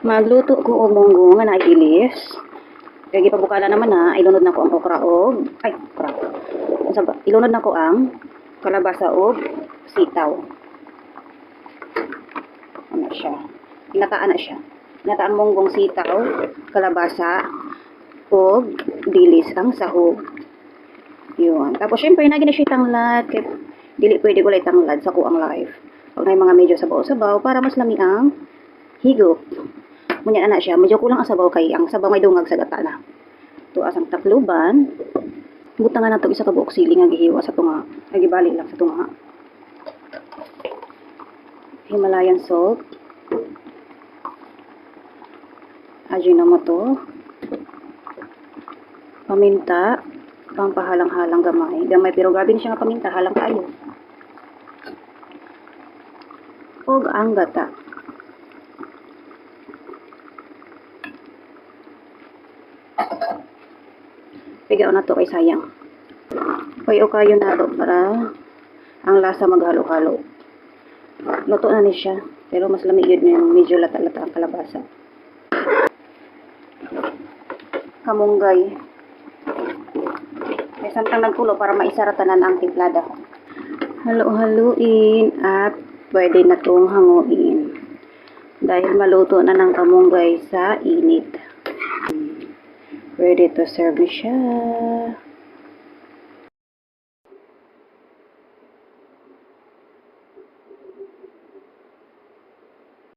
Magluto ko og munggo nga naiilis. Kaya gipabukala naman na, ilunod na ko ang okra og ilunod na ko ang kalabasa og sitaw. Ano siya? Ginataan na siya. Ginataan munggong sitaw, kalabasa og dilis ang sahog. Yun. Tapos syempre naging na siya tanglad kay dili pwede ko lay tanglad sa kuang life. Pag may mga medyo sabaw-sabaw para mas lami ang higop. Munya na siya, medyo kulang ang sabaw kay ang sabaw may dungag sa gata na. Ito asang takluban. Butang nga na ito isa ka buok sili nga gihiwa sa tunga. Nagibali lang sa tunga. Himalayan salt. Ajinomoto. Paminta. Pampahalang-halang gamay. Gamay pero grabe na siya nga paminta. Halang kayo. Og ang gata. Pigaw na to kay sayang. Puyo kayo na to para ang lasa maghalo-halo. Luto na ni siya. Pero mas lamig yun yung medyo lata-lata ang kalabasa. Kamunggay. May samtang nagkulo para maisaratanan ang timplada. Halo-haluin at pwede na itong hanguin. Dahil maluto na ng kamunggay sa init. Ready to serve na siya.